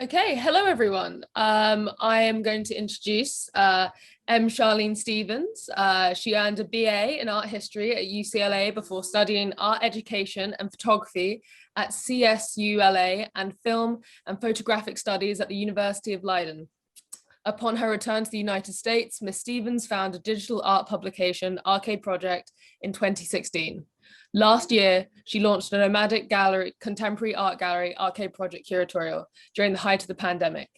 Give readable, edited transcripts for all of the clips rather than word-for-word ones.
Okay, hello everyone. I am going to introduce Charlene Stevens. She earned a BA in art history at UCLA before studying art education and photography at CSULA and film and photographic studies at the University of Leiden. Upon her return to the United States, Ms. Stevens founded a digital art publication, Arcade Project, in 2016. Last year, she launched a nomadic gallery, contemporary art gallery, Arcade Project Curatorial, during the height of the pandemic.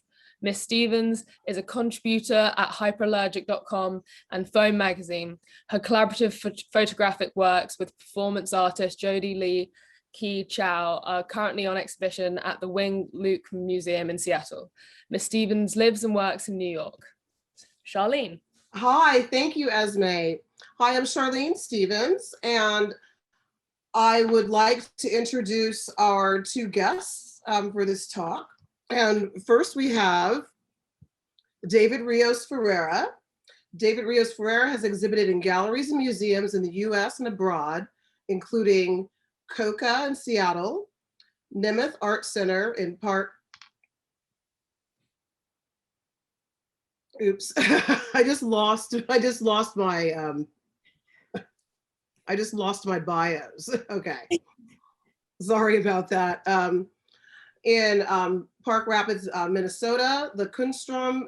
Ms. Stevens is a contributor at hyperallergic.com and Foam magazine. Her collaborative photographic works with performance artist Jody Lee Ki Chow are currently on exhibition at the Wing Luke Museum in Seattle. Ms. Stevens lives and works in New York. Charlene. Hi, thank you, Esmé. Hi, I'm Charlene Stevens, and I would like to introduce our two guests for this talk. And first we have David Rios Ferreira. David Rios Ferreira has exhibited in galleries and museums in the US and abroad, including COCA in Seattle, Nemeth Art Center in Park. Oops, I just lost my bios. Okay, sorry about that. In Park Rapids, Minnesota, the Kunstraum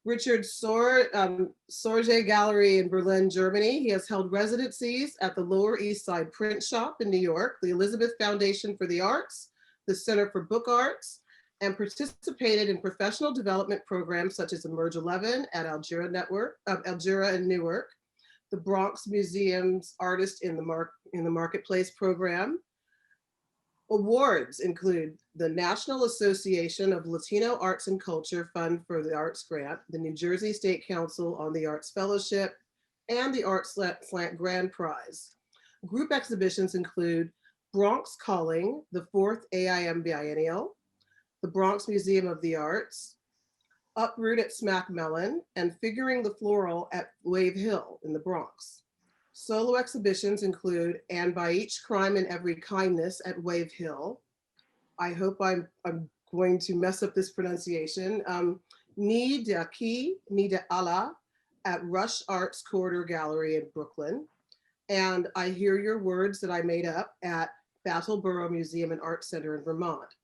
Richard Sorge Gallery in Berlin, Germany. He has held residencies at the Lower East Side Print Shop in New York, the Elizabeth Foundation for the Arts, the Center for Book Arts, and participated in professional development programs such as Emerge 11 at Algira in Newark, the Bronx Museum's Artist in the Marketplace program. Awards include the National Association of Latino Arts and Culture Fund for the Arts Grant, the New Jersey State Council on the Arts Fellowship, and the Arts Slant Grand Prize. Group exhibitions include Bronx Calling, the 4th AIM Biennial, the Bronx Museum of the Arts, Uproot at Smack Mellon, and Figuring the Floral at Wave Hill in the Bronx. Solo exhibitions include And by Each Crime and Every Kindness at Wave Hill. I hope I'm going to mess up this pronunciation. Ni de Aquí, Ni de Allah at Rush Arts Corridor Gallery in Brooklyn. And I Hear Your Words that I made up at Battleboro Museum and Art Center in Vermont.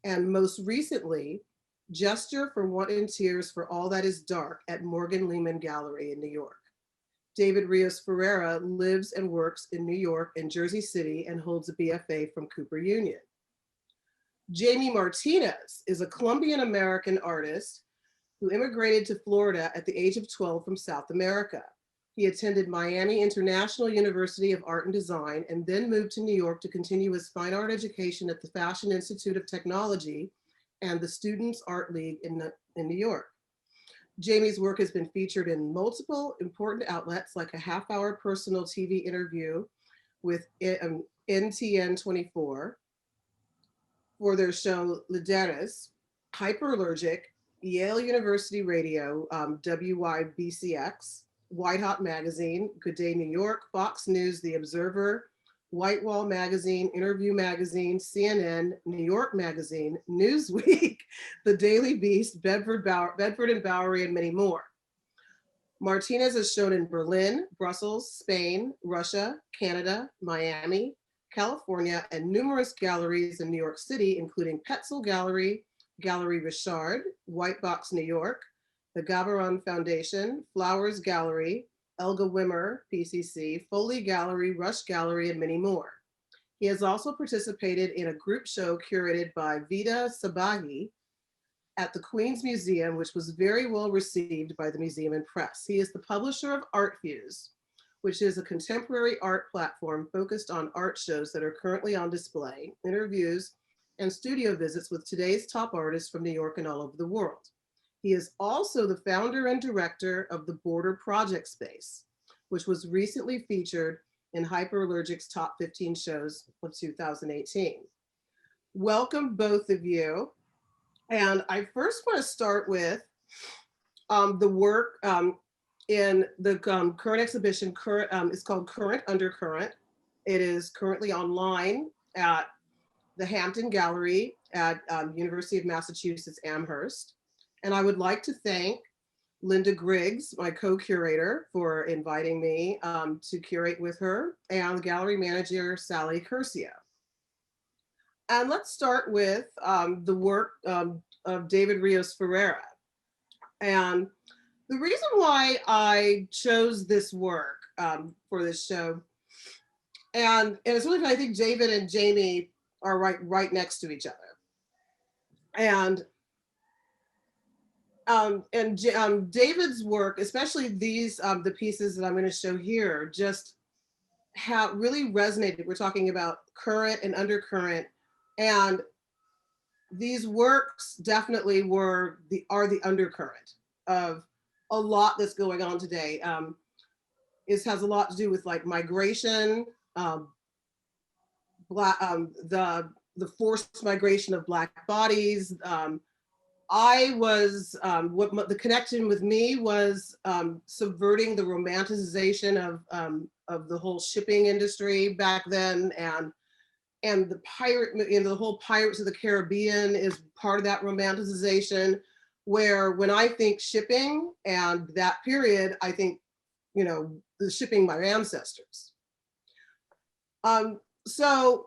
And most recently, Gesture for Want in Tears for All That Is Dark at Morgan Lehman Gallery in New York. David Rios Ferreira lives and works in New York and Jersey City and holds a BFA from Cooper Union. Jamie Martinez is a Colombian American artist who immigrated to Florida at the age of 12 from South America. He attended Miami International University of Art and Design and then moved to New York to continue his fine art education at the Fashion Institute of Technology and the Students' Art League in New York. Jamie's work has been featured in multiple important outlets like a half-hour personal TV interview with NTN 24 for their show Lideres, Hyperallergic, Yale University Radio, WYBCX, White Hot Magazine, Good Day New York, Fox News, The Observer, White Wall Magazine, Interview Magazine, CNN, New York Magazine, Newsweek, The Daily Beast, Bedford and Bowery, and many more. Martinez is shown in Berlin, Brussels, Spain, Russia, Canada, Miami, California, and numerous galleries in New York City, including Petzel Gallery, Gallery Richard, White Box, New York, the Gabaron Foundation, Flowers Gallery, Elga Wimmer, PCC, Foley Gallery, Rush Gallery, and many more. He has also participated in a group show curated by Vida Sabaghi at the Queen's Museum, which was very well received by the museum and press. He is the publisher of Art Fuse, which is a contemporary art platform focused on art shows that are currently on display, interviews, and studio visits with today's top artists from New York and all over the world. He is also the founder and director of the Border Project Space, which was recently featured in Hyperallergic's Top 15 Shows of 2018. Welcome, both of you. And I first want to start with the work in the current exhibition. It's called Current Undercurrent. It is currently online at the Hampton Gallery at University of Massachusetts Amherst. And I would like to thank Linda Griggs, my co-curator, for inviting me to curate with her, and gallery manager, Sally Curcio. And let's start with the work of David Rios Ferreira. And the reason why I chose this work for this show, and it's really fun, I think David and Jamie are right next to each other. And David's work, especially these, the pieces that I'm going to show here, just have really resonated. We're talking about current and undercurrent, and these works definitely are the undercurrent of a lot that's going on today. It has a lot to do with like migration, the forced migration of Black bodies. I was, the connection with me was subverting the romanticization of the whole shipping industry back then, and the pirate, the whole Pirates of the Caribbean is part of that romanticization, where when I think shipping and that period, I think, the shipping my ancestors. So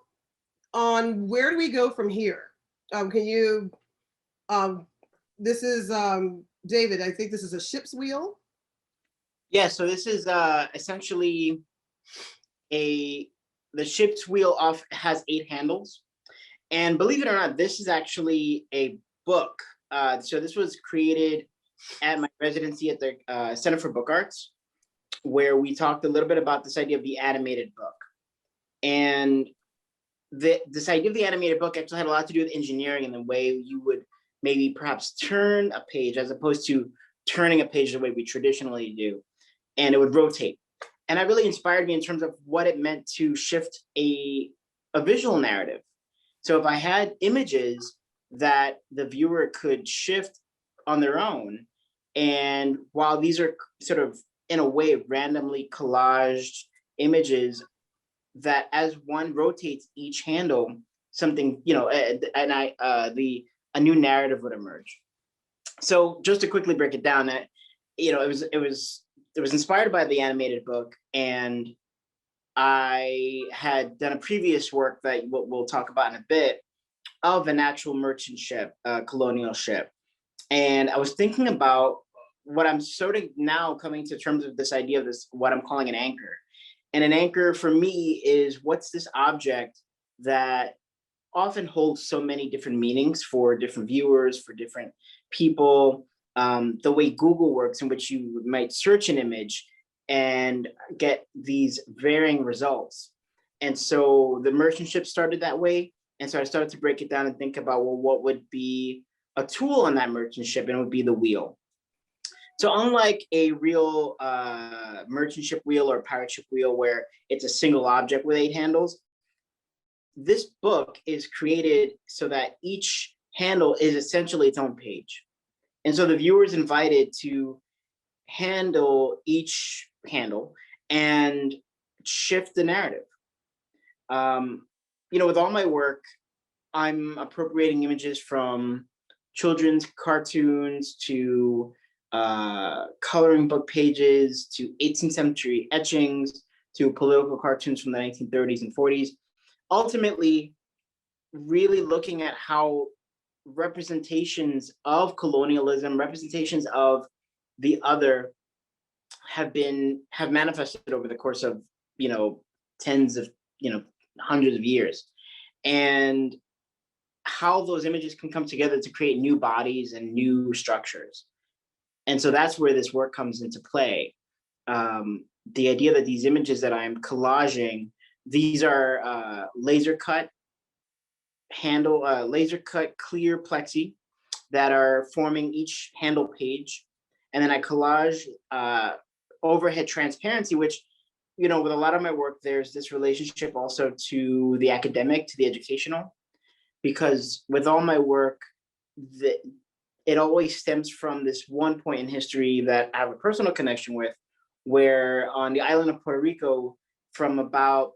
on where do we go from here? Can you, this is, David, I think this is a ship's wheel. Yeah, so this is essentially the ship's wheel has 8 handles. And believe it or not, this is actually a book. So this was created at my residency at the Center for Book Arts, where we talked a little bit about this idea of the animated book. And this idea of the animated book actually had a lot to do with engineering and the way you would maybe perhaps turn a page as opposed to turning a page the way we traditionally do. And it would rotate. And that really inspired me in terms of what it meant to shift a visual narrative. So if I had images that the viewer could shift on their own, and while these are sort of, in a way, randomly collaged images, that as one rotates each handle, something, a new narrative would emerge. So just to quickly break it down, that it was inspired by the animated book, and I had done a previous work that we'll talk about in a bit of an actual merchant ship, a colonial ship. And I was thinking about what I'm sort of now coming to terms with this idea of this, what I'm calling an anchor. And an anchor for me is, what's this object that often holds so many different meanings for different viewers, for different people. The way Google works, in which you might search an image and get these varying results. And so the merchant ship started that way. And so I started to break it down and think about, well, what would be a tool on that merchant ship? And it would be the wheel. So unlike a real merchant ship wheel or pirate ship wheel, where it's a single object with 8 handles, this book is created so that each handle is essentially its own page. And so the viewer is invited to handle each handle and shift the narrative. With all my work, I'm appropriating images from children's cartoons to coloring book pages to 18th century etchings to political cartoons from the 1930s and 40s. Ultimately, really looking at how representations of colonialism, representations of the other have manifested over the course of, tens of, hundreds of years, and how those images can come together to create new bodies and new structures. And so that's where this work comes into play. The idea that these images that I'm collaging, these are laser cut clear plexi that are forming each handle page. And then I collage overhead transparency, which, with a lot of my work, there's this relationship also to the academic, to the educational, because with all my work, it always stems from this one point in history that I have a personal connection with, where on the island of Puerto Rico, from about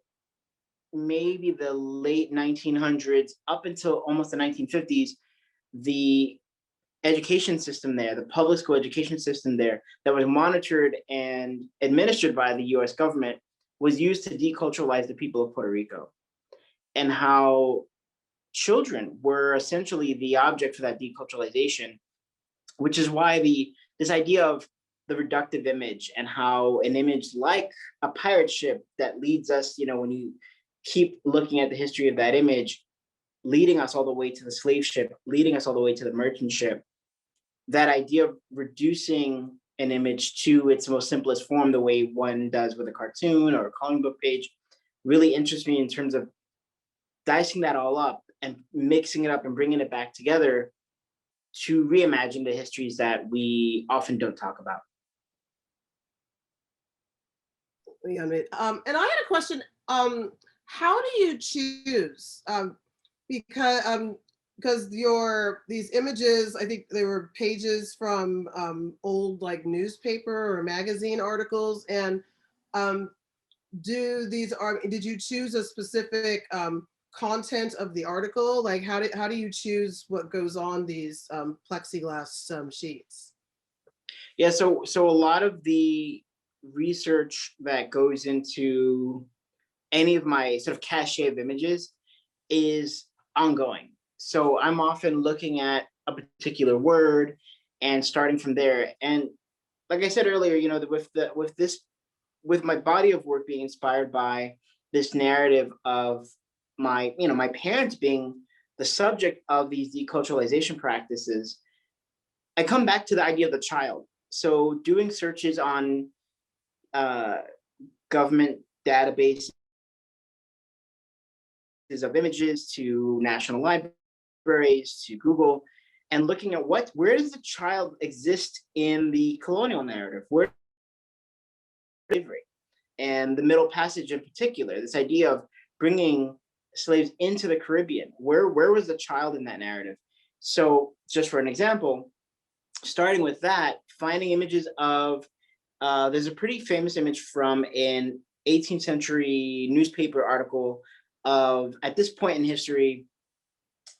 maybe the late 1900s up until almost the 1950s, the education system there, the public school education system there that was monitored and administered by the US government was used to deculturalize the people of Puerto Rico, and how children were essentially the object for that deculturalization, which is why this idea of the reductive image, and how an image like a pirate ship that leads us, when you keep looking at the history of that image, leading us all the way to the slave ship, leading us all the way to the merchant ship, that idea of reducing an image to its most simplest form, the way one does with a cartoon or a coloring book page, really interests me in terms of dicing that all up and mixing it up and bringing it back together to reimagine the histories that we often don't talk about. Yeah, and I had a question. How do you choose? Because these images, I think they were pages from old like newspaper or magazine articles, and did you choose a specific content of the article? Like how do you choose what goes on these plexiglass sheets? Yeah, so a lot of the research that goes into any of my sort of cache of images is ongoing. So I'm often looking at a particular word and starting from there. And like I said earlier, with my body of work being inspired by this narrative of my parents being the subject of these deculturalization practices, I come back to the idea of the child. So doing searches on government databases of images, to national libraries, to Google, and looking at where does the child exist in the colonial narrative? Where slavery and the Middle Passage in particular, this idea of bringing slaves into the Caribbean, where was the child in that narrative? So just for an example, starting with that, finding images of, there's a pretty famous image from an 18th century newspaper article of, at this point in history,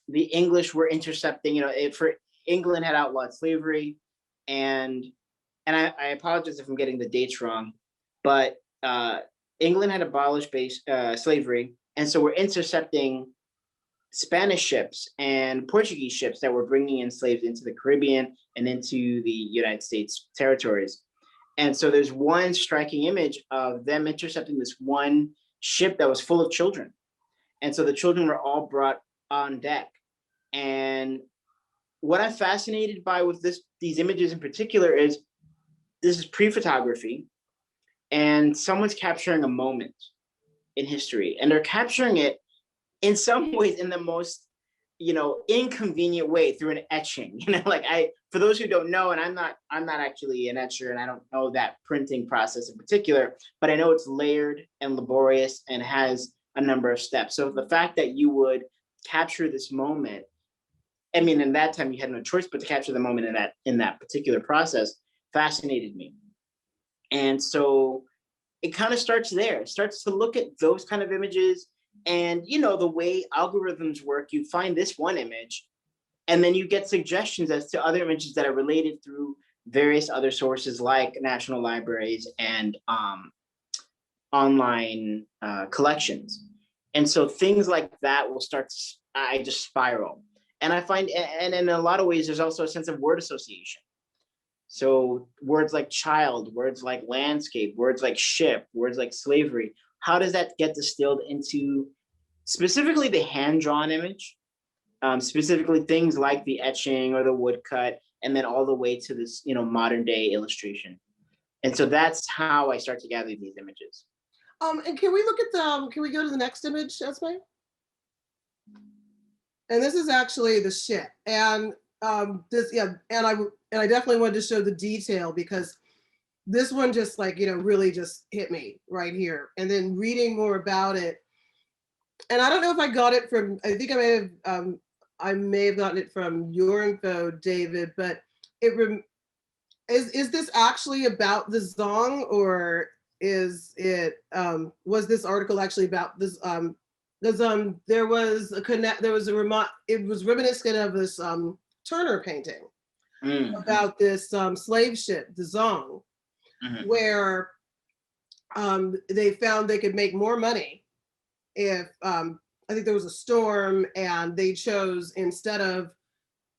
the English were intercepting, for England had outlawed slavery, and I apologize if I'm getting the dates wrong, but England had abolished slavery, and so we're intercepting Spanish ships and Portuguese ships that were bringing in slaves into the Caribbean and into the United States territories. And so there's one striking image of them intercepting this one ship that was full of children. And so the children were all brought on deck. And what I'm fascinated by with these images in particular is this is pre-photography, and someone's capturing a moment in history, and they're capturing it in some ways in the most, inconvenient way through an etching. For those who don't know, and I'm not actually an etcher, and I don't know that printing process in particular, but I know it's layered and laborious and has a number of steps. So the fact that you would capture this moment, I mean, in that time you had no choice but to capture the moment in that particular process, fascinated me. And so it kind of starts there. It starts to look at those kind of images, and the way algorithms work, you find this one image, and then you get suggestions as to other images that are related through various other sources like national libraries and online collections. And so things like that will start, I just spiral. And I find, and in a lot of ways, there's also a sense of word association. So words like child, words like landscape, words like ship, words like slavery, how does that get distilled into specifically the hand-drawn image, specifically things like the etching or the woodcut, and then all the way to this, modern day illustration. And so that's how I start to gather these images. And can we look at can we go to the next image, Esmé? And this is actually the ship. And and I definitely wanted to show the detail, because this one just really just hit me right here. And then reading more about it, and I don't know if I got it from, I think I may have gotten it from your info, David, but is this actually about the Zong, or is it, was this article actually about this Because there was a remote, it was reminiscent of this Turner painting about this slave ship, the Zong, where they found they could make more money if I think there was a storm and they chose, instead of,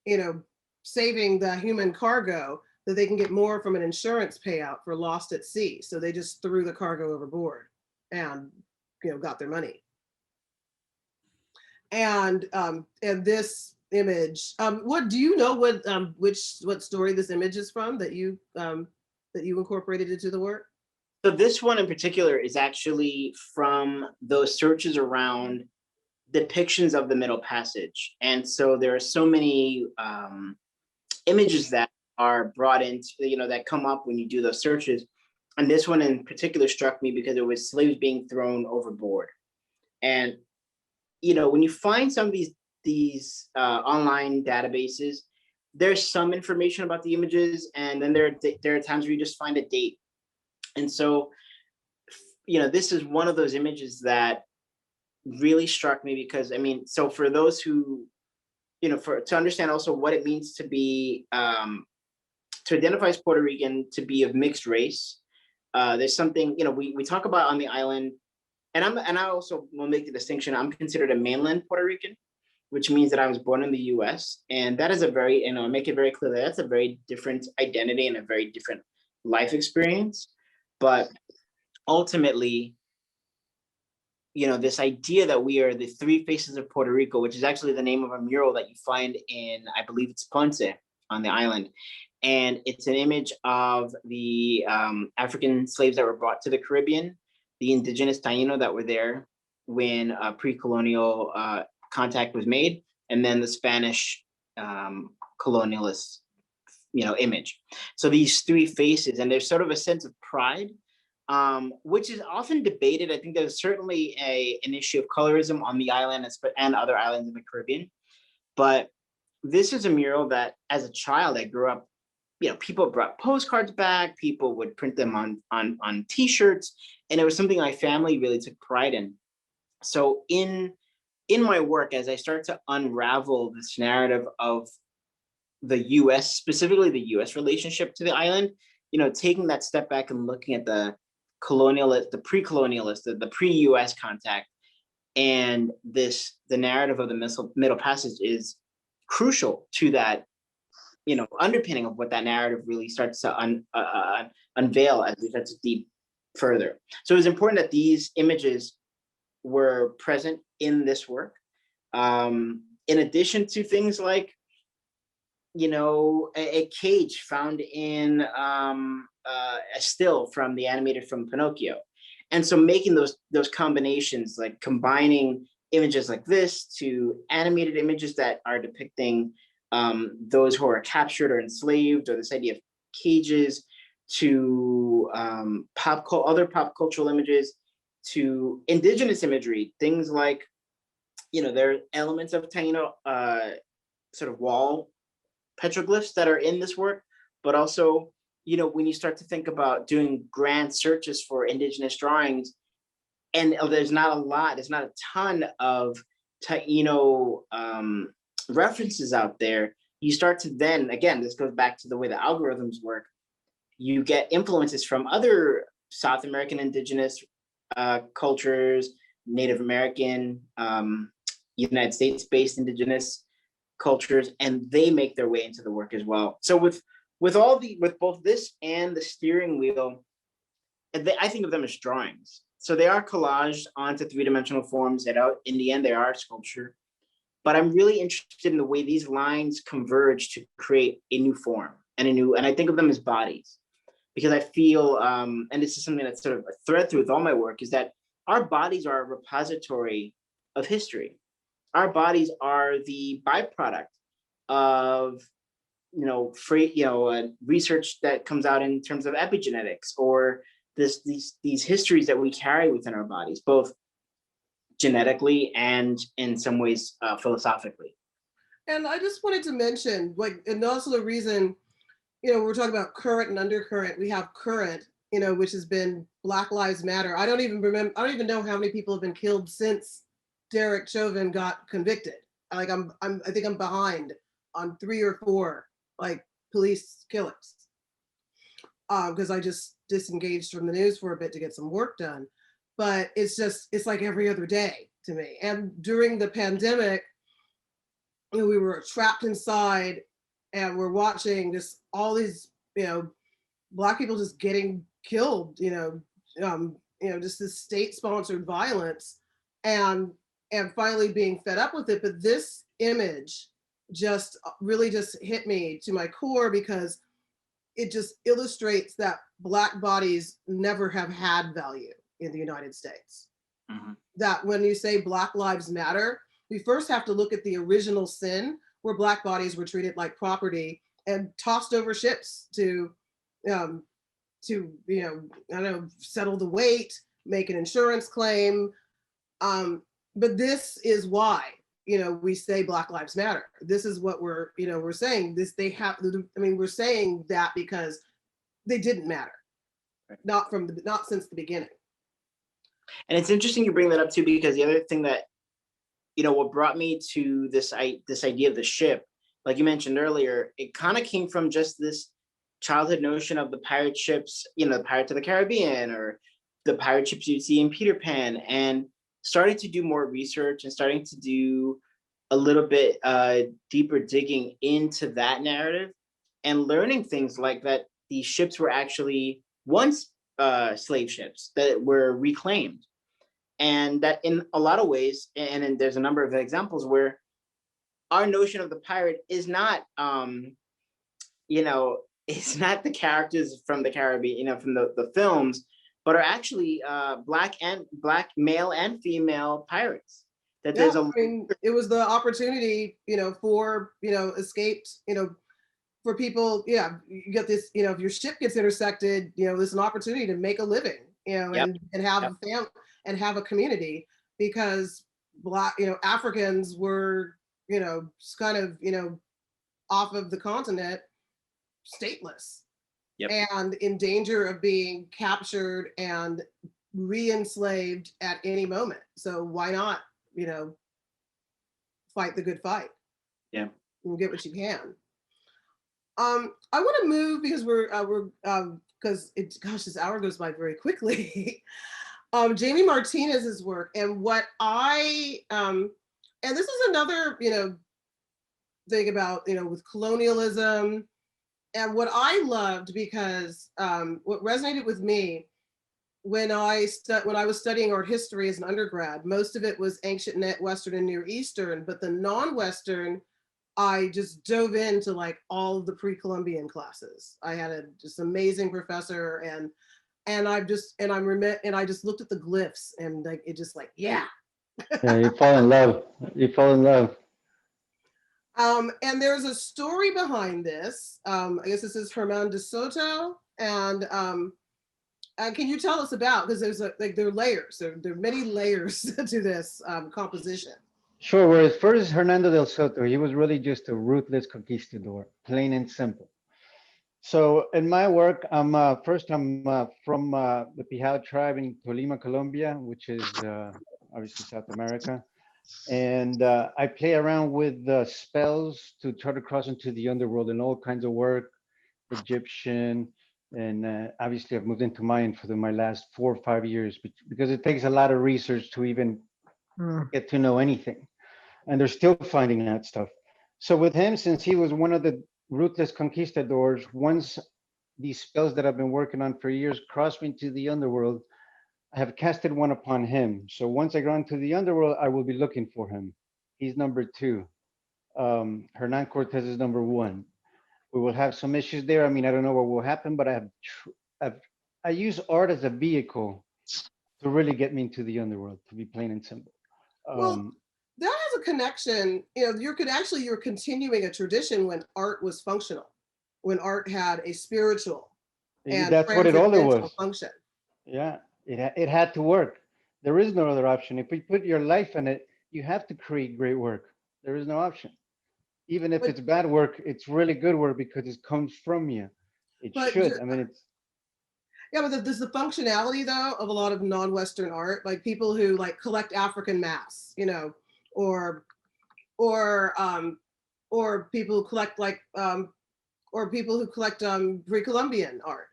you know, saving the human cargo, that they can get more from an insurance payout for lost at sea. So they just threw the cargo overboard and, you know, got their money. And this image, what do you know what story this image is from that you incorporated into the work? So this one in particular is actually from those searches around depictions of the Middle Passage. And so there are so many images that are brought into, you know, that come up when you do those searches. And this one in particular struck me because it was slaves being thrown overboard. And, you know, when you find some of these online databases, there's some information about the images, and then there are times where you just find a date. And so, you know, this is one of those images that really struck me because, I mean, so for those who, you know, to understand also what it means to be, to identify as Puerto Rican, to be of mixed race, there's something, you know, we talk about on the island, and I also will make the distinction, I'm considered a mainland Puerto Rican, which means that I was born in the US. And that is a very, you know, make it very clear that that's a very different identity and a very different life experience. But ultimately, you know, this idea that we are the three faces of Puerto Rico, which is actually the name of a mural that you find in, I believe it's Ponce on the island. And it's an image of the African slaves that were brought to the Caribbean, the indigenous Taino that were there when pre-colonial contact was made, and then the Spanish colonialist, you know, image. So these three faces, and there's sort of a sense of pride, which is often debated. I think there's certainly an issue of colorism on the island and other islands in the Caribbean. But this is a mural that, as a child, I grew up, you know, people brought postcards back, people would print them on t-shirts, and it was something my family really took pride in. So in my work, as I start to unravel this narrative of the US, specifically the US relationship to the island, you know, taking that step back and looking at the colonialist, the pre-colonialist, the pre-US contact, and the narrative of the Middle Passage is crucial to that, you know, underpinning of what that narrative really starts to unveil as we start to deep further. So it was important that these images were present in this work, in addition to things like, you know, a cage found in a still from the animated from Pinocchio. And so making those combinations, like combining images like this to animated images that are depicting those who are captured or enslaved, or this idea of cages, to other pop cultural images, to indigenous imagery, things like, you know, there are elements of Taino sort of wall petroglyphs that are in this work, but also, you know, when you start to think about doing grand searches for indigenous drawings, and there's not a ton of Taino references out there, you start to then, again, this goes back to the way the algorithms work, you get influences from other South American indigenous cultures, Native American, United States-based indigenous cultures, and they make their way into the work as well. So with both this and the steering wheel, I think of them as drawings. So they are collaged onto three-dimensional forms that in the end they are sculpture. But I'm really interested in the way these lines converge to create a new form and I think of them as bodies, because I feel, and this is something that's sort of a thread through with all my work, is that our bodies are a repository of history. Our bodies are the byproduct of, you know, research that comes out in terms of epigenetics, or these histories that we carry within our bodies, both genetically and in some ways philosophically. And I just wanted to mention, like, and also the reason, you know, we're talking about current and undercurrent. We have current, you know, which has been Black Lives Matter. I don't even know how many people have been killed since Derek Chauvin got convicted. Like I think I'm behind on 3 or 4 like police killings. Because I just disengaged from the news for a bit to get some work done. But it's like every other day to me. And during the pandemic, we were trapped inside and we're watching just all these, Black people just getting killed, just this state-sponsored violence, and finally being fed up with it. But this image just really just hit me to my core, because it just illustrates that Black bodies never have had value in the United States. Mm-hmm. That when you say Black Lives Matter, we first have to look at the original sin, where Black bodies were treated like property and tossed over ships to settle the weight, make an insurance claim. But this is why, we say Black Lives Matter. This is what we're saying. We're saying that because they didn't matter, not since the beginning. And it's interesting you bring that up too, because the other thing that, what brought me to this idea of the ship, like you mentioned earlier, it kind of came from just this childhood notion of the pirate ships, the Pirates of the Caribbean, or the pirate ships you see in Peter Pan, and starting to do more research and starting to do a little bit deeper digging into that narrative, and learning things like that these ships were actually once slave ships that were reclaimed. And that in a lot of ways, and there's a number of examples where our notion of the pirate is not, it's not the characters from the Caribbean, from the films, but are actually black male and female pirates. That there's it was the opportunity, for escaped, for people. Yeah, you get this. If your ship gets intersected, there's an opportunity to make a living, and have a family and have a community, because Black, Africans were, kind of, off of the continent, stateless, and in danger of being captured and re-enslaved at any moment. So why not, fight the good fight? Yeah, and get what you can. I want to move, because this hour goes by very quickly. Jamie Martinez's work, and what and this is another, thing about, with colonialism, and what I loved, because what resonated with me when I was studying art history as an undergrad, most of it was ancient Western and Near Eastern, but the non-Western, I just dove into like all of the pre-Columbian classes. I had a just amazing professor, and I just looked at the glyphs, and like it just like yeah, you fall in love. And there's a story behind this. I guess this is Herman de Soto, and can you tell us about, because there's there are layers, there are many layers to this composition. Sure. Whereas first Hernando del Soto, he was really just a ruthless conquistador, plain and simple. So in my work, I'm from the Pijao tribe in Tolima, Colombia, which is obviously South America. And I play around with the spells to try to cross into the underworld and all kinds of work, Egyptian, and obviously I've moved into Mayan for my last 4 or 5 years, because it takes a lot of research to even get to know anything. And they're still finding that stuff. So with him, since he was one of the ruthless conquistadors, once these spells that I've been working on for years crossed me into the underworld, I have casted one upon him. So once I go into the underworld, I will be looking for him. He's number 2. Hernan Cortez is number 1. We will have some issues there. I mean, I don't know what will happen, but I use art as a vehicle to really get me into the underworld, to be plain and simple. Well, that has a connection. You're continuing a tradition when art was functional, when art had a spiritual and that's what it always was. Function. Yeah, it had to work. There is no other option. If we put your life in it, you have to create great work. There is no option. Even if it's bad work, it's really good work because it comes from you. It should. I mean, Yeah, but there's the functionality though of a lot of non-Western art, like people who like collect African masks, you know, or or um, or people who collect or people who collect pre-Columbian art.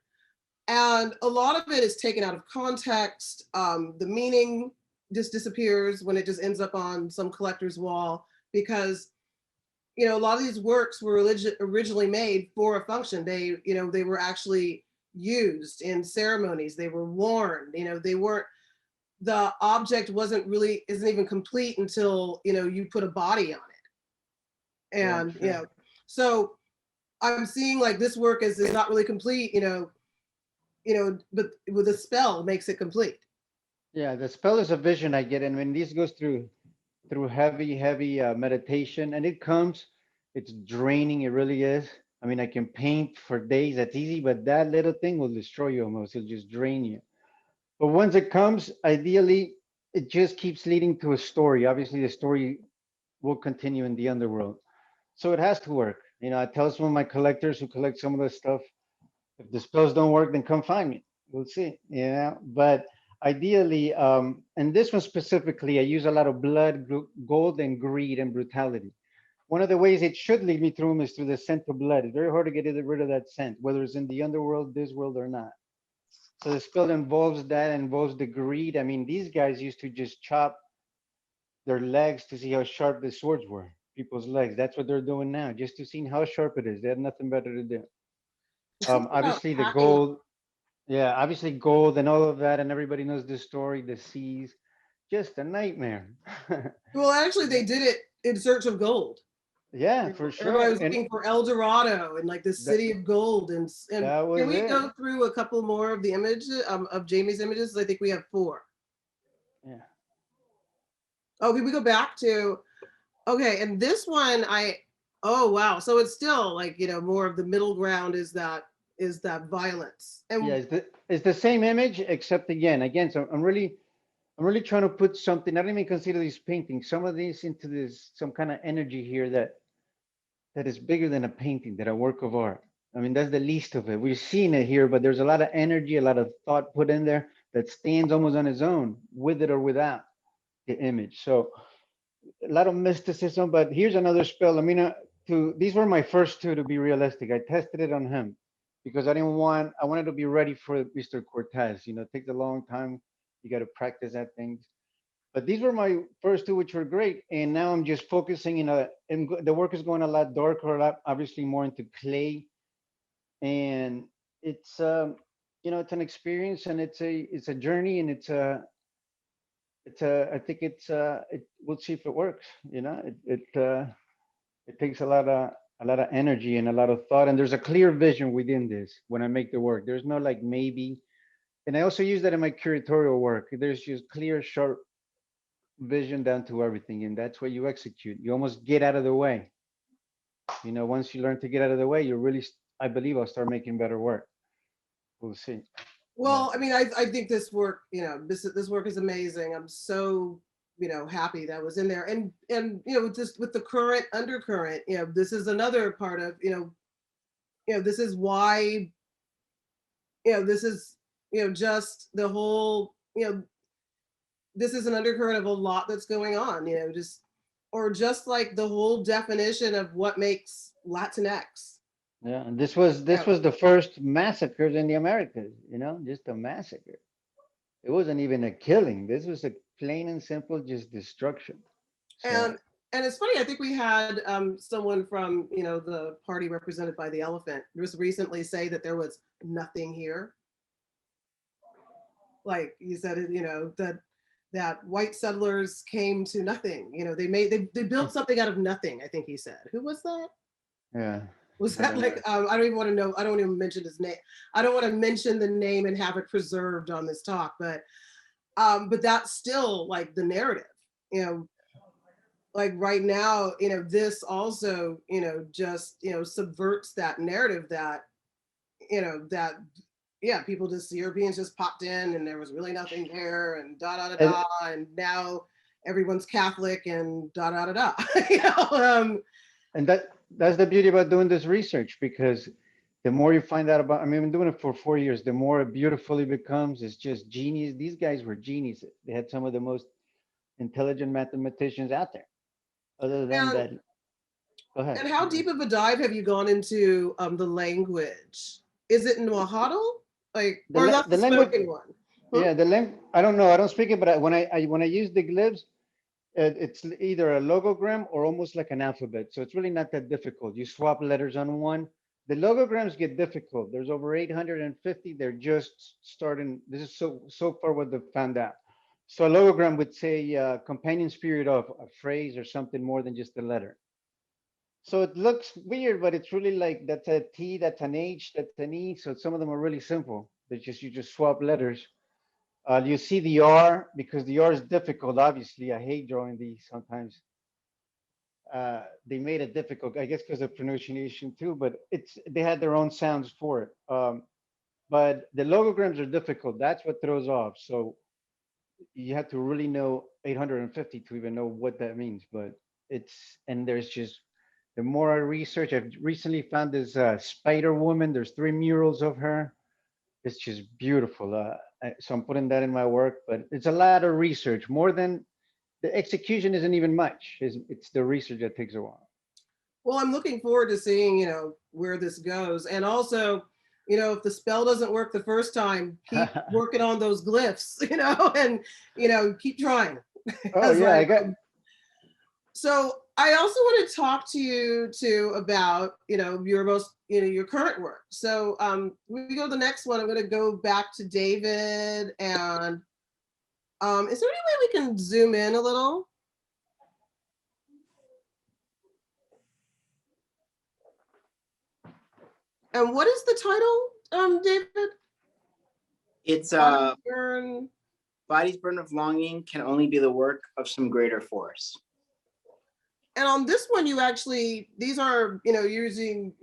And a lot of it is taken out of context. The meaning just disappears when it just ends up on some collector's wall because, you know, a lot of these works were originally made for a function. They, you know, they were actually used in ceremonies. They were worn, you know, they weren't, the object isn't even complete until, you know, you put a body on it. And, Yeah, you know, so I'm seeing like this work is not really complete, but with a spell makes it complete. yeah. The spell is a vision I get, and when this goes through heavy meditation, and it's draining. It really is. I mean, I can paint for days. That's easy, but that little thing will destroy you almost. It'll just drain you. But once it comes, ideally, it just keeps leading to a story. Obviously, the story will continue in the underworld. So it has to work. You know, I tell some of my collectors who collect some of this stuff, if the spells don't work, then come find me. We'll see. Yeah. But ideally, and this one specifically, I use a lot of blood, gold, and greed and brutality. One of the ways it should lead me through them is through the scent of blood. It's very hard to get rid of that scent, whether it's in the underworld, this world, or not. So the spell involves that, involves the greed. I mean, these guys used to just chop their legs to see how sharp the swords were, people's legs. That's what they're doing now, just to see how sharp it is. They had nothing better to do. Something about Obviously, the hacking. gold, yeah, obviously gold and all of that, and everybody knows this story, the seas, just a nightmare. Well, actually, they did it in search of gold. Yeah, You know, for everybody sure. was And looking for El Dorado and like the that, city of gold. And that can was we it. go through a couple more of the images of Jamie's images? I think we have 4. Yeah. Oh, can we go back to, okay, and this one oh wow. So it's still like, you know, more of the middle ground is that violence. Yeah, And it's the same image, except again, so I'm really trying to put something. I don't even consider these paintings. Some of these into this some kind of energy here that is bigger than a painting, that a work of art. I mean, that's the least of it. We've seen it here, but there's a lot of energy, a lot of thought put in there that stands almost on its own, with it or without the image. So a lot of mysticism. But here's another spell. I mean, these were my first two to be realistic. I tested it on him because I wanted to be ready for Mr. Cortez. You know, it takes a long time. You got to practice that things. But these were my first two, which were great. And now I'm just focusing the work is going a lot darker, a lot obviously more into clay. And it's it's an experience, and it's a journey, and I think we'll see if it works. You know, it takes a lot of energy and a lot of thought, and there's a clear vision within this when I make the work. There's no like maybe. And I also use that in my curatorial work. There's just clear, sharp vision down to everything, and that's what you execute. You almost get out of the way. You know, once you learn to get out of the way, I believe I'll start making better work. We'll see. But well, I mean, I think this work, you know, this work is amazing. I'm so, you know, happy that was in there. And you know, just with the current undercurrent, you know, this is another part of, this is why, this is, just the whole, this is an undercurrent of a lot that's going on, just like the whole definition of what makes Latinx. yeah, and this was the first massacres in the Americas. You know, just a massacre. It wasn't even a killing. This was a plain and simple just destruction. So And and it's funny, I think we had someone from, the party represented by the elephant just recently say that there was nothing here. Like you said, that white settlers came to nothing. They built something out of nothing, I think he said. Who was that? yeah, Was I that don't like, know. I don't even want to know, I don't even mention his name. I don't want to mention the name and have it preserved on this talk, but that's still like the narrative, like right now, this also, just, subverts that narrative that, that, yeah, people just, Europeans just popped in and there was really nothing there and da da da And da, and now everyone's Catholic and da da da da. and that's the beauty about doing this research, because the more you find out about, I mean, I've been doing it for 4 years, the more beautiful it becomes. It's just genius. These guys were geniuses. They had some of the most intelligent mathematicians out there. Other than And, that, go ahead. and how deep of a dive have you gone into the language? Is it in Nahuatl? Like, The or la- that's the the language- spoken one? Huh? Yeah, I don't know. I don't speak it, but when I use the glyphs, it's either a logogram or almost like an alphabet. So it's really not that difficult. You swap letters on one. The logograms get difficult. There's over 850. They're just starting. This is so far what they've found out. So a logogram would say companion spirit of a phrase or something more than just a letter. So it looks weird, but it's really like that's a T, that's an H, that's an E. So some of them are really simple. They just you just swap letters. You see the R because the R is difficult. Obviously, I hate drawing these sometimes. They made it difficult, I guess, because of pronunciation too. But they had their own sounds for it. But the logograms are difficult. That's what throws off. So you have to really know 850 to even know what that means. But there's just the more I research, I've recently found this Spider Woman. There's 3 murals of her. It's just beautiful. So I'm putting that in my work, but it's a lot of research. More than the execution isn't even much. It's the research that takes a while. Well, I'm looking forward to seeing, where this goes. And also, if the spell doesn't work the first time, keep working on those glyphs, and, keep trying. Oh yeah, I got. So I also want to talk to you too about, your most, your current work. So we go to the next one. I'm going to go back to David. And is there any way we can zoom in a little? And what is the title, David? It's Bodies Burn. Bodies Burn of Longing Can Only Be the Work of Some Greater Force. And on this one, these are, you're using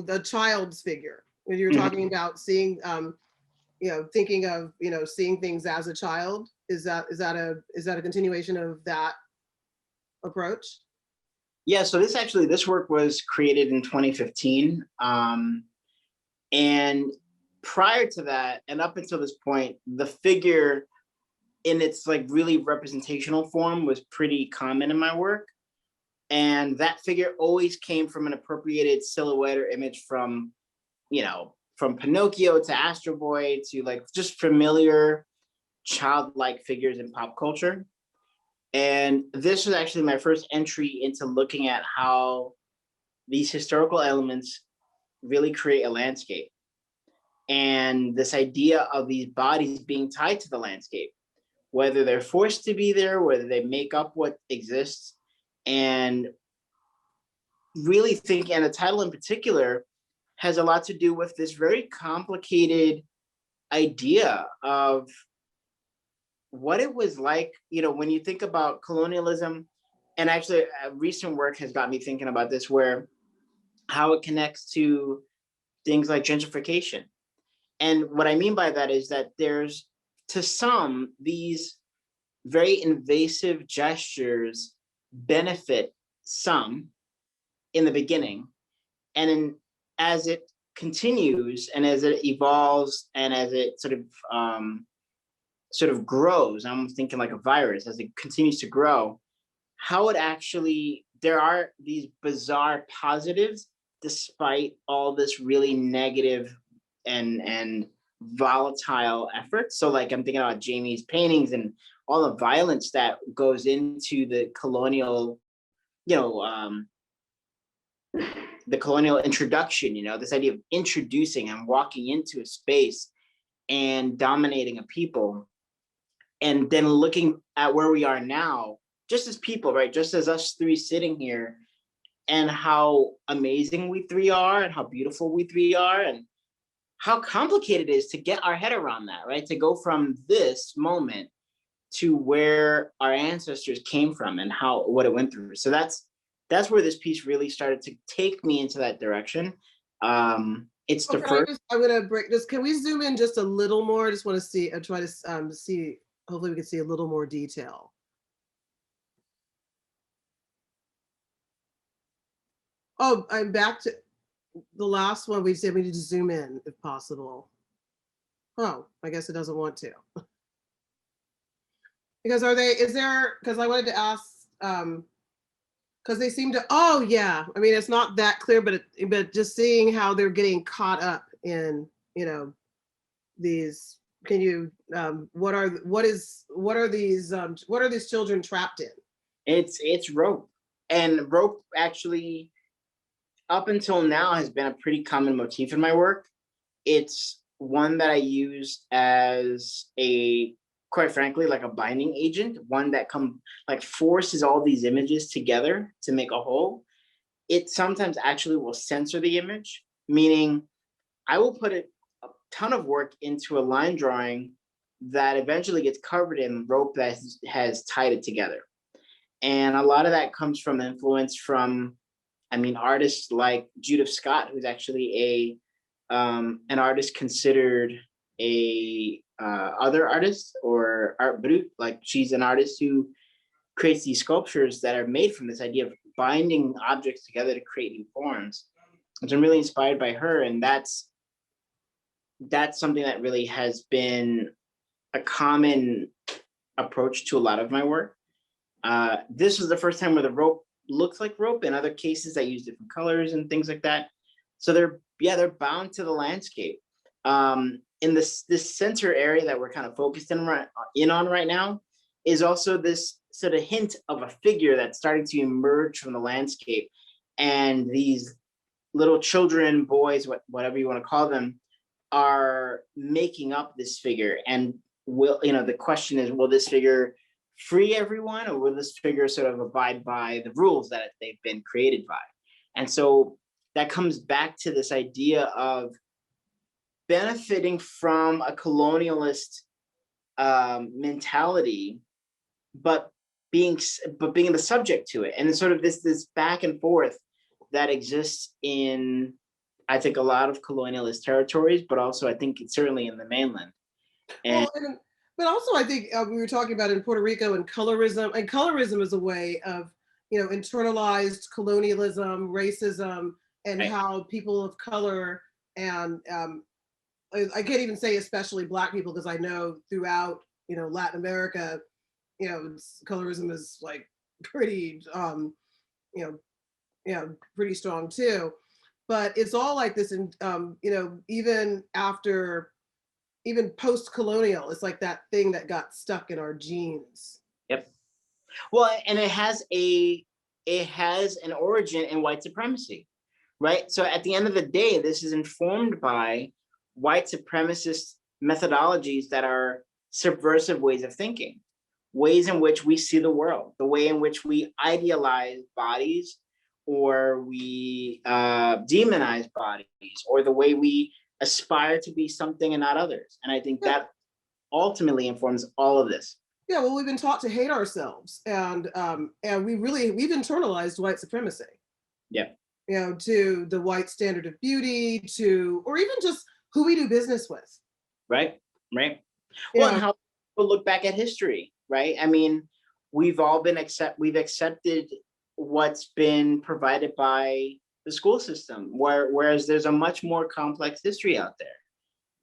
the child's figure when you're talking about seeing, thinking of, seeing things as a child. Is that a continuation of that approach? Yeah, so this work was created in 2015. And prior to that, and up until this point, the figure in its like really representational form was pretty common in my work. And that figure always came from an appropriated silhouette or image from Pinocchio to Astro Boy to like just familiar childlike figures in pop culture. And this was actually my first entry into looking at how these historical elements really create a landscape. And this idea of these bodies being tied to the landscape, whether they're forced to be there, whether they make up what exists, and really think, and the title in particular has a lot to do with this very complicated idea of what it was like, when you think about colonialism, and actually recent work has got me thinking about this, where how it connects to things like gentrification. And what I mean by that is that there's, to some, these very invasive gestures benefit some in the beginning. And then as it continues and as it evolves and as it sort of grows, I'm thinking like a virus, as it continues to grow, how it actually, there are these bizarre positives despite all this really negative and volatile efforts. So like I'm thinking about Jamie's paintings and all the violence that goes into the colonial, the colonial introduction, this idea of introducing and walking into a space and dominating a people. And then looking at where we are now, just as people, right? Just as us three sitting here, and how amazing we three are and how beautiful we three are and how complicated it is to get our head around that, right? To go from this moment to where our ancestors came from and what it went through. So that's where this piece really started to take me into that direction. It's the first. I'm gonna break this. Can we zoom in just a little more? I just want to see, try to see, hopefully we can see a little more detail. Oh, I'm back to, the last one, we said we need to zoom in if possible. Oh, I guess it doesn't want to. Because because I wanted to ask, because they seem to, oh yeah, I mean, it's not that clear, but just seeing how they're getting caught up in, these, can you, what are these children trapped in? It's rope. And rope actually, up until now, has been a pretty common motif in my work. It's one that I use as quite frankly, like a binding agent, one that forces all these images together to make a whole. It sometimes actually will censor the image, meaning I will put a ton of work into a line drawing that eventually gets covered in rope that has tied it together. And a lot of that comes from influence from, artists like Judith Scott, who's actually an artist considered a other artist or art brut. Like, she's an artist who creates these sculptures that are made from this idea of binding objects together to create new forms. Which I'm really inspired by her, and that's something that really has been a common approach to a lot of my work. This was the first time where the rope looks like rope. In other cases, I use different colors and things like that. So they're bound to the landscape. In this center area that we're kind of focused in on right now is also this sort of hint of a figure that's starting to emerge from the landscape. And these little children, boys, whatever you want to call them, are making up this figure. And the question is, will this figure free everyone, or will this figure sort of abide by the rules that they've been created by? And so that comes back to this idea of benefiting from a colonialist mentality, but being the subject to it. And it's sort of this back and forth that exists in, I think, a lot of colonialist territories, but also I think it's certainly in the mainland. And but also I think we were talking about in Puerto Rico and colorism is a way of, internalized colonialism, racism, and right. How people of color and I can't even say especially Black people, because I know throughout, Latin America, colorism is like pretty, pretty strong too. But it's all like this, even post-colonial, it's like that thing that got stuck in our genes. Yep. Well, and it has an origin in white supremacy, right? So at the end of the day, this is informed by white supremacist methodologies that are subversive ways of thinking, ways in which we see the world, the way in which we idealize bodies, or we demonize bodies, or the way we aspire to be something and not others. And I think that ultimately informs all of this. Yeah, well, we've been taught to hate ourselves, and we've internalized white supremacy. Yeah. To the white standard of beauty, or even just who we do business with. Right. Well, and how people look back at history, right? I mean, we've accepted what's been provided by the school system, whereas there's a much more complex history out there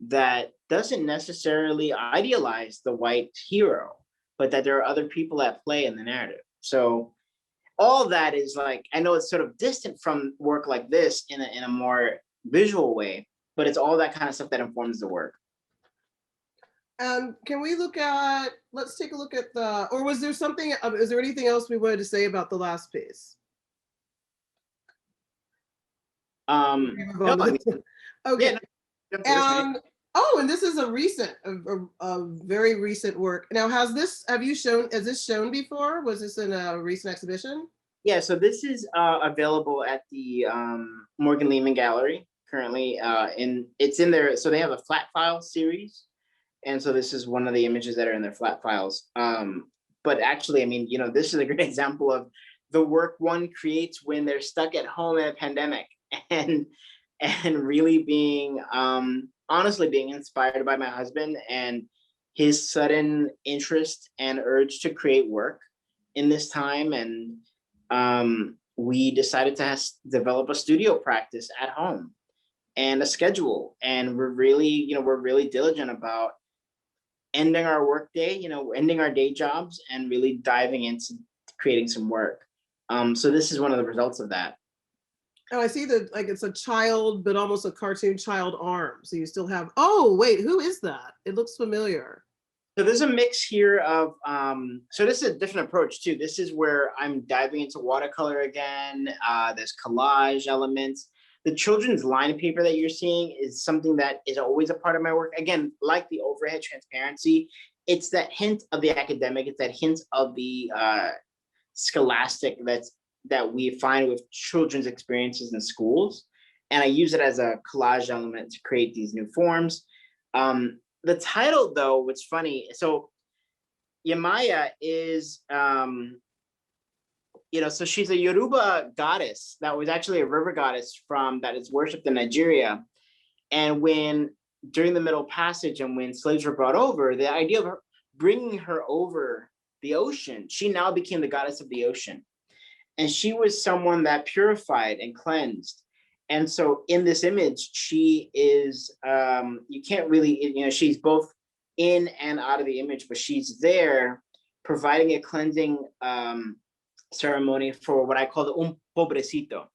that doesn't necessarily idealize the white hero, but that there are other people at play in the narrative. So all that is like, I know it's sort of distant from work like this in a more visual way, but it's all that kind of stuff that informs the work. Can we let's take a look at or was there is there anything else we wanted to say about the last piece? No, okay. Yeah, and this is a very recent work. Now, has this shown before? Was this in a recent exhibition? Yeah, so this is available at the Morgan Lehman Gallery currently, it's in there. So they have a flat file series, and so this is one of the images that are in their flat files. But actually, I mean, this is a great example of the work one creates when they're stuck at home in a pandemic, and really being honestly being inspired by my husband and his sudden interest and urge to create work in this time. And we decided to develop a studio practice at home and a schedule. And we're really diligent about ending our workday, ending our day jobs and really diving into creating some work. So this is one of the results of that. Oh, I see that, like, it's a child, but almost a cartoon child arm. So you still have, oh, wait, who is that? It looks familiar. So there's a mix here of, so this is a different approach too. This is where I'm diving into watercolor again. There's collage elements. The children's line paper that you're seeing is something that is always a part of my work. Again, like the overhead transparency, it's that hint of the academic, it's that hint of the scholastic that we find with children's experiences in schools. And I use it as a collage element to create these new forms. The title, though, what's funny, so Yemaya is, so she's a Yoruba goddess that was actually a river goddess that is worshipped in Nigeria. And during the Middle Passage and when slaves were brought over, the idea of bringing her over the ocean, she now became the goddess of the ocean. And she was someone that purified and cleansed. And so in this image, she is, you can't really, she's both in and out of the image, but she's there providing a cleansing ceremony for what I call the un pobrecito.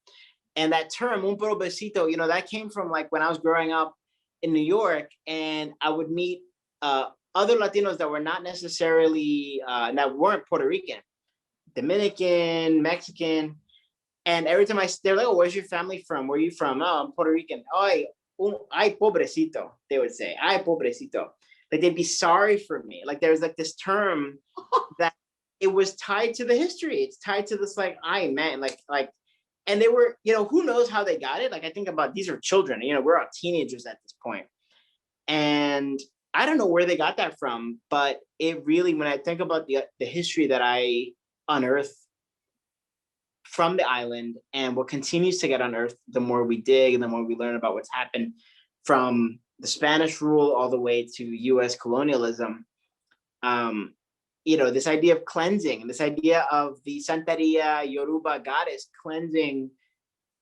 And that term, un pobrecito, that came from like when I was growing up in New York, and I would meet other Latinos that were not necessarily, that weren't Puerto Rican, Dominican, Mexican. And every time they're like, oh, where's your family from? Where are you from? Oh, I'm Puerto Rican. Ay, pobrecito, they would say. Ay, pobrecito. Like they'd be sorry for me. Like there's like this term that it was tied to the history. It's tied to this like, ay, man, like, and they were, who knows how they got it? Like I think about, these are children, we're all teenagers at this point. And I don't know where they got that from, but it really, when I think about the history that I unearthed from the island and what continues to get unearthed, the more we dig and the more we learn about what's happened from the Spanish rule all the way to US colonialism, this idea of cleansing, this idea of the Santeria Yoruba goddess cleansing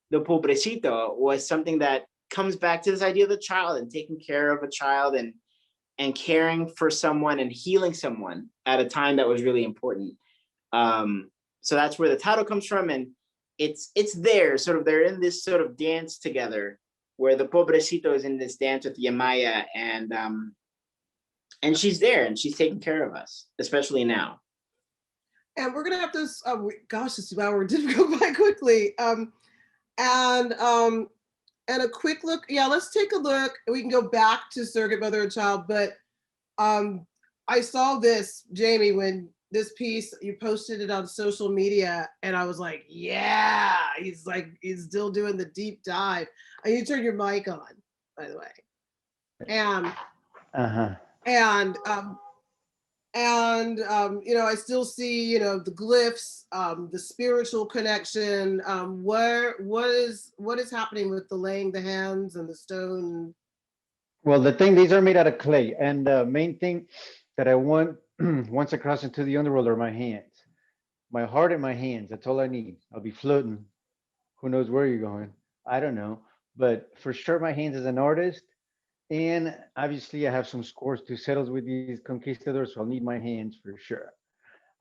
the pobrecito was something that comes back to this idea of the child and taking care of a child and caring for someone and healing someone at a time that was really important. So that's where the title comes from, and it's there, sort of, they're in this sort of dance together, where the pobrecito is in this dance with Yemaya, and she's there, and she's taking care of us, especially now. And we're gonna have this. Gosh, this hour did go by quickly. And a quick look. Yeah, let's take a look. We can go back to Surrogate Mother and Child, but I saw this, Jamie, when this piece, you posted it on social media, and I was like, yeah, he's still doing the deep dive. And you turn your mic on, by the way. And I still see, the glyphs, the spiritual connection. What is happening with the laying the hands and the stone? Well, these are made out of clay, and the main thing that I want once I cross into the underworld are my hands, my heart and my hands. That's all I need. I'll be floating. Who knows where you're going? I don't know, but for sure, my hands as an artist. And obviously, I have some scores to settle with these conquistadors, so I'll need my hands for sure.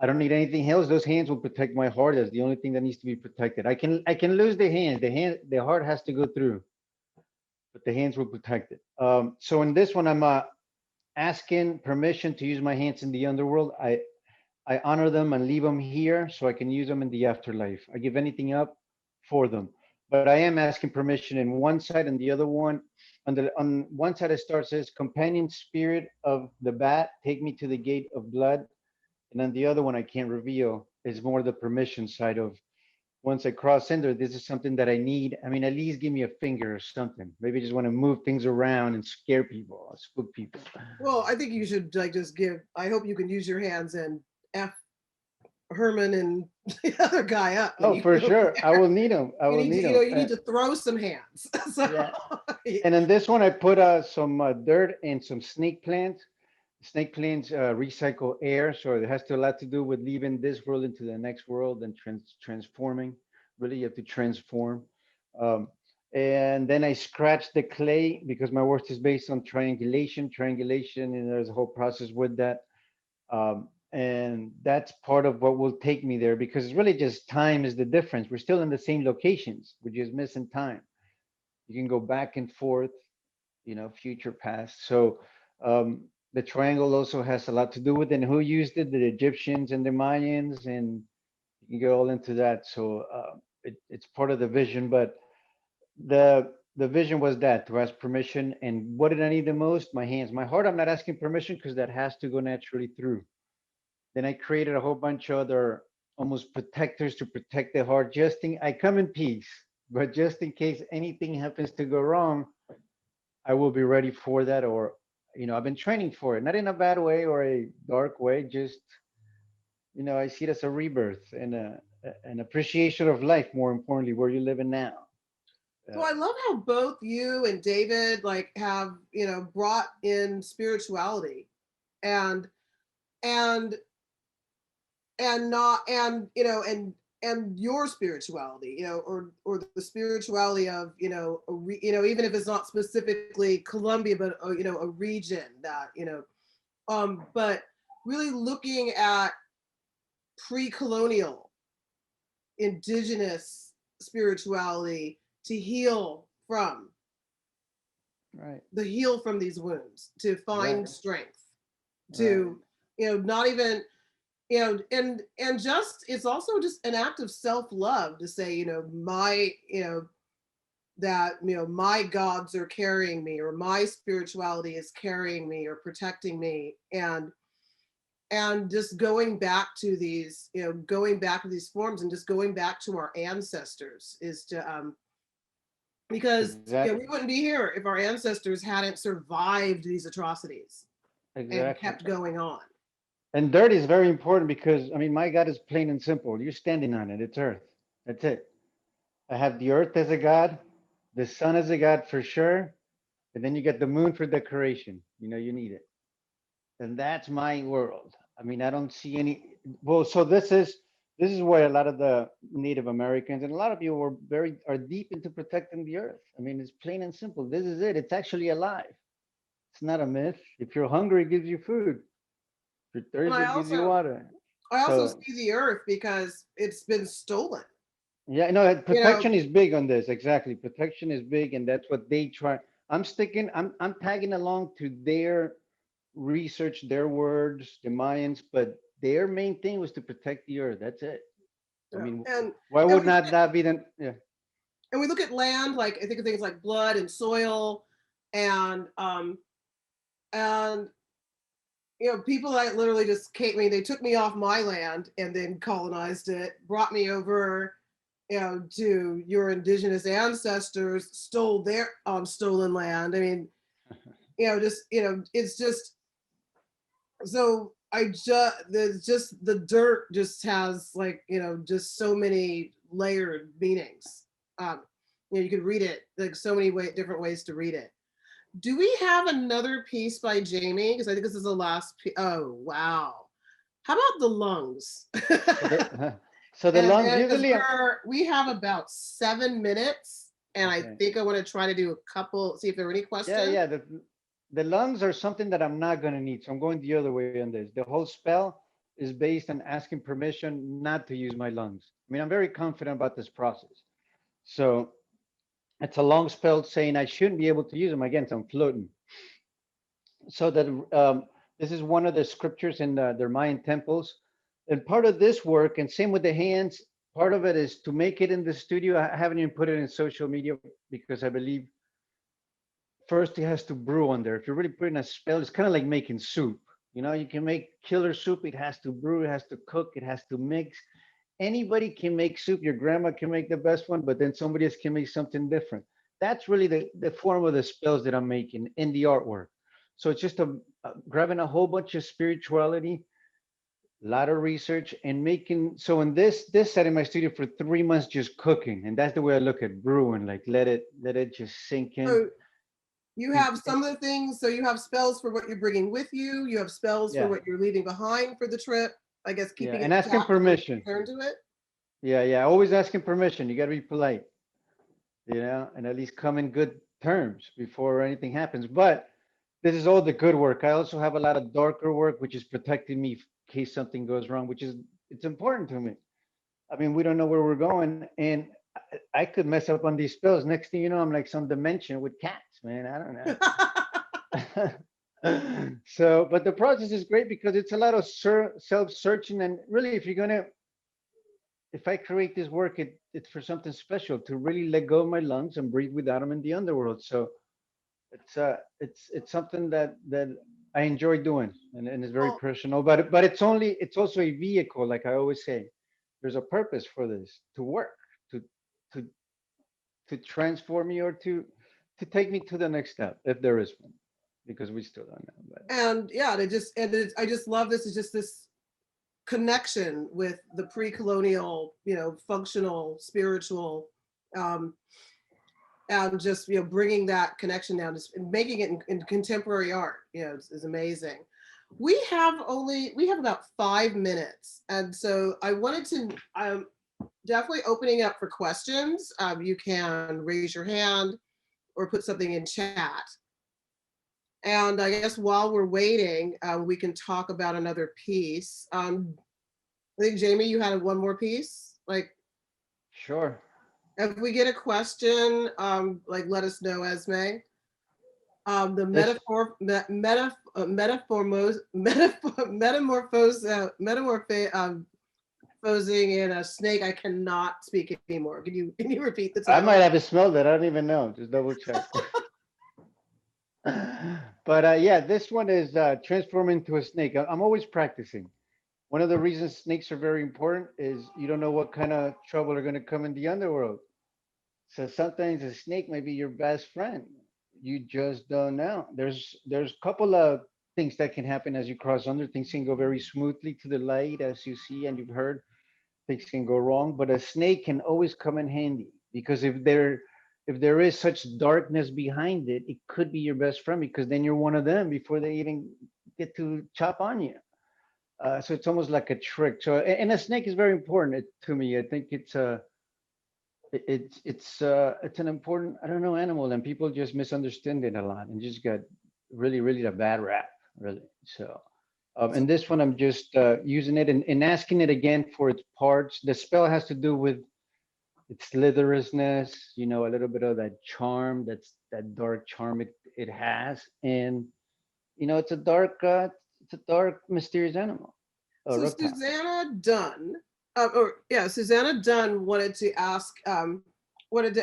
I don't need anything else. Those hands will protect my heart. That's the only thing that needs to be protected. I can lose the hands. The heart has to go through, but the hands will protect it. So in this one, I'm asking permission to use my hands in the underworld. I honor them and leave them here so I can use them in the afterlife. I give anything up for them. But I am asking permission in one side, and the other one, on one side it starts as companion spirit of the bat, take me to the gate of blood. And then the other one I can't reveal is more the permission side of, once I cross in there, this is something that I need. I mean, at least give me a finger or something. Maybe I just want to move things around and scare people, spook people. Well, I think you should just give, I hope you can use your hands and F Herman and the other guy up. Oh, for sure. I will need them. You need to throw some hands. So, yeah. And in this one, I put some dirt and some snake plants. Snake plants recycle air, so it has a lot to do with leaving this world into the next world and transforming Really, you have to transform. Um, and then I scratch the clay because my work is based on triangulation, and there's a whole process with that. And that's part of what will take me there because it's really just time is the difference. We're still in the same locations, we're just missing time. You can go back and forth, future, past. So the triangle also has a lot to do with it. And who used it? The Egyptians and the Mayans, and you can go all into that. So it's part of the vision, but the vision was that to ask permission. And what did I need the most? My hands. My heart, I'm not asking permission because that has to go naturally through. Then I created a whole bunch of other almost protectors to protect the heart. I come in peace, but just in case anything happens to go wrong, I will be ready for that. Or, I've been training for it, not in a bad way or a dark way. Just, I see it as a rebirth and an appreciation of life. More importantly, where you're living now. So I love how both you and David like have, brought in spirituality and and not and your spirituality, or the spirituality of, even if it's not specifically Colombia, but a region that, but really looking at pre-colonial indigenous spirituality to heal from these wounds, to find strength, to not even and just it's also just an act of self-love to say, my my gods are carrying me, or my spirituality is carrying me or protecting me, and just going back to these forms, and just going back to our ancestors is to because we wouldn't be here if our ancestors hadn't survived these atrocities and kept going on. And dirt is very important because, my God is plain and simple. You're standing on it. It's earth. That's it. I have the earth as a God, the sun as a God for sure. And then you get the moon for decoration. You need it. And that's my world. I don't see any. Well, so this is where a lot of the Native Americans and a lot of people are deep into protecting the earth. It's plain and simple. This is it. It's actually alive. It's not a myth. If you're hungry, it gives you food. If you're thirsty, it gives you water. I also see the earth because it's been stolen. Yeah, no, protection is big on this. Exactly. Protection is big, and that's what they try. I'm tagging along to their research, their words, the Mayans, but their main thing was to protect the earth. That's it. Why would not that be then? Yeah. And we look at land, like I think of things like blood and soil, and people that literally just came. They took me off my land and then colonized it, brought me over, to your indigenous ancestors, stole their stolen land. It's just so the dirt just has just so many layered meanings. You could read it like so many different ways to read it. Do we have another piece by Jamie? Because I think this is the last piece. Oh, wow. How about the lungs? So the lungs usually we have about 7 minutes, and I think I want to try to do a couple, see if there are any questions. Yeah. The lungs are something that I'm not going to need. So I'm going the other way on this. The whole spell is based on asking permission not to use my lungs. I'm very confident about this process. So it's a long spell saying I shouldn't be able to use them. Again, so I'm floating. So that this is one of the scriptures in their Mayan temples. And part of this work, and same with the hands, part of it is to make it in the studio. I haven't even put it in social media because I believe first it has to brew on there. If you're really putting a spell, it's kind of like making soup. You can make killer soup. It has to brew, it has to cook, it has to mix. Anybody can make soup. Your grandma can make the best one, but then somebody else can make something different. That's really the form of the spells that I'm making in the artwork. So it's just grabbing a whole bunch of spirituality, a lot of research, and making. So in this set in my studio for 3 months, just cooking, and that's the way I look at brewing. Like let it just sink in. So you have some of the things. So you have spells for what you're bringing with you. You have spells for what you're leaving behind for the trip. I guess keeping and asking permission. Turn to it. Yeah. Always asking permission. You got to be polite, and at least come in good terms before anything happens. But this is all the good work. I also have a lot of darker work, which is protecting me in case something goes wrong, it's important to me. I mean, we don't know where we're going, and I could mess up on these spells. Next thing you know, I'm like some dimension with cats, man. I don't know. So, but the process is great because it's a lot of self-searching, and really, if I create this work, it's for something special to really let go of my lungs and breathe without them in the underworld. So it's something that I enjoy doing, and it's very Well, personal. But it's also a vehicle, like I always say. There's a purpose for this to work, to to to transform me or to take me to the next step, if there is one, because we still don't know. But and yeah, I just love this. It's just this connection with the pre-colonial, functional, spiritual, um, and just bringing that connection down, just making it in contemporary art, is amazing. We have about 5 minutes, and so I wanted to definitely opening up for questions. You can raise your hand or put something in chat. And I guess while we're waiting, we can talk about another piece. I think Jamie, you had one more piece. Like, sure. if we get a question, let us know, Esmé. The This- metamorphosing in a snake. I cannot speak anymore. Can you repeat the I title? might have smelled it. I don't even know. Just double check. But yeah, this one is transform into a snake. I'm always practicing. One of the reasons snakes are very important is you don't know what kind of trouble are going to come in the underworld. So sometimes a snake may be your best friend. You just don't know. There's a couple of things that can happen as you cross under. Things can go very smoothly to the light, as you see and you've heard. Things can go wrong, but a snake can always come in handy because if there is such darkness behind it, it could be your best friend because then you're one of them before they even get to chop on you. So it's almost like a trick. So and a snake is very important to me. I think it's an important, I don't know, animal, and people just misunderstand it a lot and just got really a bad rap, really. So and this one I'm just using it and asking it again for its parts. The spell has to do with its slitherousness, a little bit of that charm, that dark charm it has, and it's a dark mysterious animal, a So reptile. Susanna Dunn wanted to ask, wanted to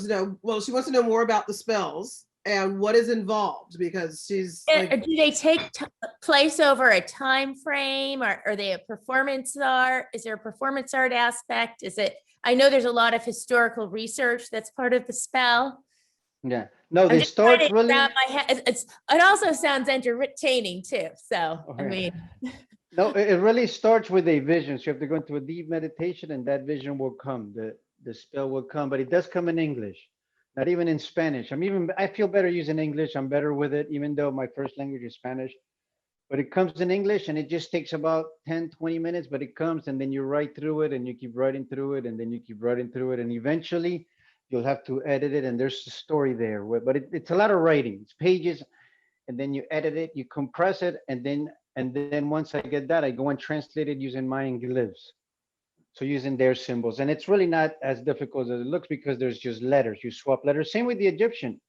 know. Well, she wants to know more about the spells and what is involved because she's like, Do they take place over a time frame, or are they a performance art? Is there a performance art aspect? I know there's a lot of historical research that's part of the spell. Yeah, no, I'm they just trying start to really. wrap my head. It also sounds entertaining too. So, I Okay. mean, No, it really starts with a vision. So you have to go into a deep meditation, and that vision will come. The spell will come, but it does come in English, not even in Spanish. I feel better using English. I'm better with it, even though my first language is Spanish. But it comes in English, and it just takes about 10, 20 minutes, but it comes, and then you write through it, and you keep writing through it, and then you keep writing through it, and eventually you'll have to edit it, and there's a story there. But it's a lot of writing. It's pages, and then you edit it, you compress it, and then once I get that, I go and translate it using Mayan glyphs. So using their symbols, and it's really not as difficult as it looks because there's just letters. You swap letters. Same with the Egyptian.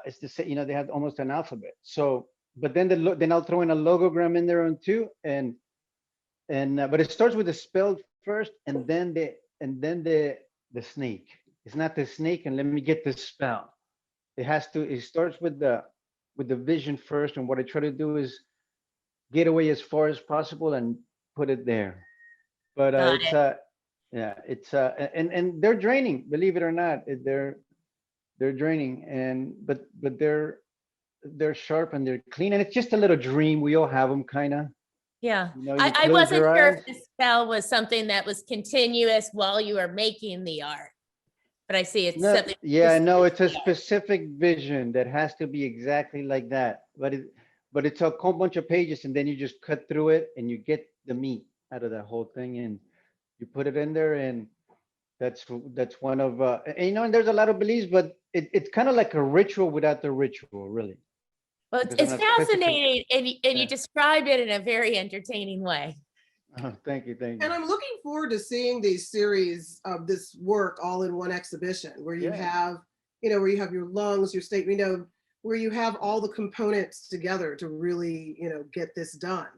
It's the same. They had almost an alphabet. So, but then I'll throw in a logogram in there on too, but it starts with the spell first, and then the snake. It's not the snake, and let me get the spell. It starts with the vision first, and what I try to do is get away as far as possible and put it there. But got it's it. yeah, it's and they're draining, believe it or not. They're draining, but they're sharp and they're clean, and it's just a little dream. We all have them, kind of. Yeah. You I close wasn't your sure eyes. if the spell was something that was continuous while you were making the art, but I see it's No, something. yeah, no, it's a specific. specific vision that has to be exactly like that. But it's a whole bunch of pages, and then you just cut through it, and you get the meat out of that whole thing, and You put it in there, and that's one of and, you know, and there's a lot of beliefs, but it's kind of like a ritual without the ritual, really. Well, Because it's I'm not specific- fascinating, and you Yeah. described it in a very entertaining way. Oh, thank you, thank And you. I'm looking forward to seeing these series of this work all in one exhibition where you Yeah. have, you know, where you have your lungs, your state, you know, where you have all the components together to really, you know, get this done.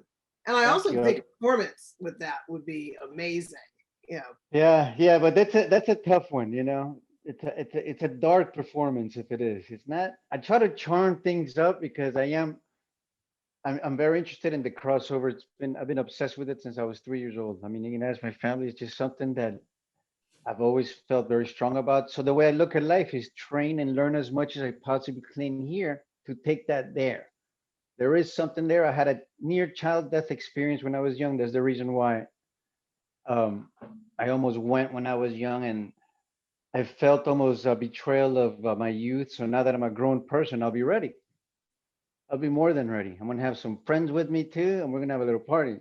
And I Thank also you. think performance with that would be amazing. You know, Yeah, but that's a tough one, you know. It's a dark performance if it is. It's not. I try to charm things up because I'm very interested in the crossover. I've been obsessed with it since I was 3 years old. I mean, you can ask my family. It's just something that I've always felt very strong about. So the way I look at life is train and learn as much as I possibly can here to take that there. There is something there. I had a near child death experience when I was young. That's the reason why I almost went when I was young, and I felt almost a betrayal of my youth. So now that I'm a grown person, I'll be ready. I'll be more than ready. I'm gonna have some friends with me too, and we're gonna have a little party.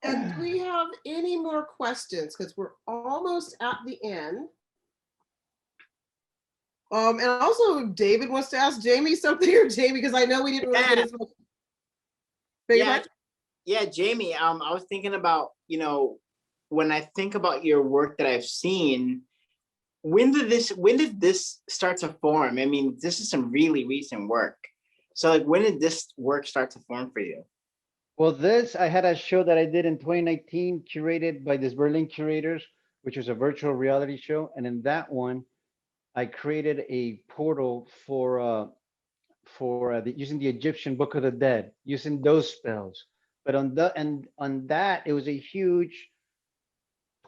and do we have any more questions? Because we're almost at the end. And also David wants to ask Jamie something, or Jamie, because I know we didn't really get as much. Beg your Yeah, pardon? yeah, Jamie. I was thinking about, you know, when I think about your work that I've seen, when did this start to form? I mean, this is some really recent work. So like, when did this work start to form for you? Well, I had a show that I did in 2019, curated by this Berlin curators, which was a virtual reality show. And in that one, I created a portal using the Egyptian Book of the Dead, using those spells. But on that, it was a huge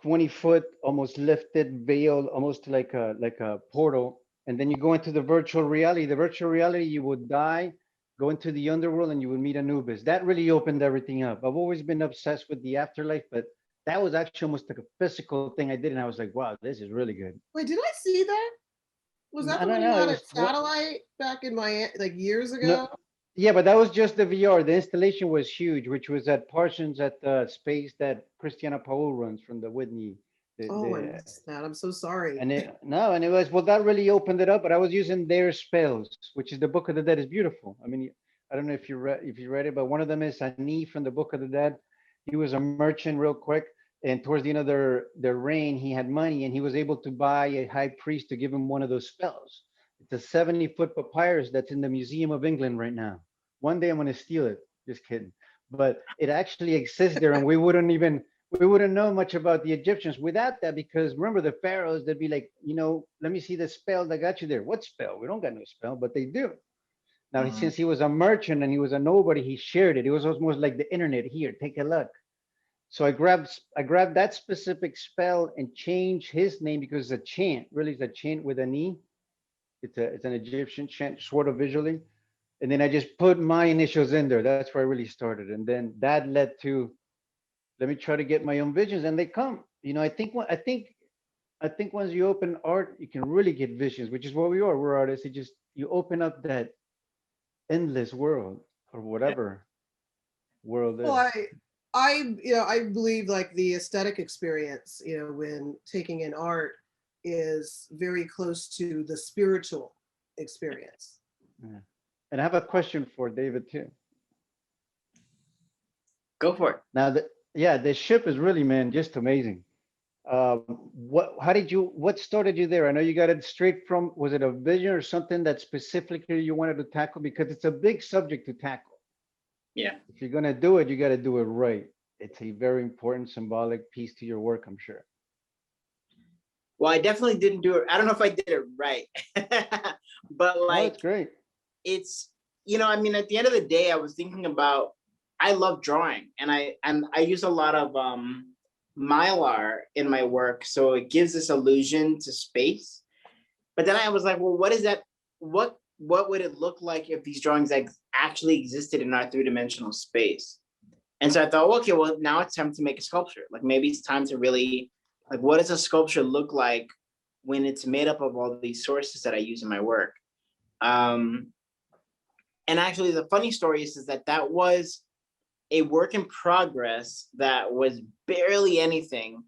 20-foot, almost lifted veil, almost like a portal. And then you go into the virtual reality. The virtual reality, you would die, go into the underworld, and you would meet Anubis. That really opened everything up. I've always been obsessed with the afterlife, but that was actually almost like a physical thing I did, and I was like, wow, this is really good. Wait, did I see that? Was that I the one don't you know. had It at was Satellite back in my like years ago? no, yeah, but that was just the VR. The installation was huge, which was at Parsons at the space that Christiana Paul runs from the Whitney. Oh, I missed that. I'm so sorry. And it was, well, that really opened it up. But I was using their spells, which is the Book of the Dead is beautiful. I mean, I don't know if you read it, but one of them is Ani from the Book of the Dead. He was a merchant real quick, and towards the end of their reign, he had money, and he was able to buy a high priest to give him one of those spells. It's a 70-foot papyrus that's in the Museum of England right now. One day I'm going to steal it. Just kidding. But it actually exists there, and we wouldn't know much about the Egyptians without that, because remember the pharaohs, they'd be like, you know, let me see the spell that got you there. What spell? We don't got no spell, but they do. Now, since he was a merchant and he was a nobody, he shared it. It was almost like the internet. Here, take a look. So I grabbed that specific spell and changed his name because it's a chant. Really, it's a chant with an E. It's an Egyptian chant, sort of visually. And then I just put my initials in there. That's where I really started. And then that led to, let me try to get my own visions, and they come. You know, I think once you open art, you can really get visions, which is what we are. We're artists. You open up that endless world, or whatever world is. Well, I believe like the aesthetic experience, you know, when taking in art is very close to the spiritual experience. Yeah. And I have a question for David too. Go for it. Now, the ship is really, man, just amazing. What started you there? I know you got it straight from, was it a vision or something that specifically you wanted to tackle? Because it's a big subject to tackle. Yeah. If you're gonna do it, you got to do it right. It's a very important symbolic piece to your work, I'm sure. Well, I definitely didn't do it. I don't know if I did it right, but Oh, like, it's great. it's, you know, I mean, at the end of the day, I was thinking about, I love drawing, and I use a lot of Mylar in my work, so it gives this illusion to space. But then I was like, well, what is that? What would it look like if these drawings actually existed in our three-dimensional space? And so I thought, okay, well, now it's time to make a sculpture. Like, maybe it's time to really, like, what does a sculpture look like when it's made up of all these sources that I use in my work? And actually, the funny story is that a work in progress that was barely anything.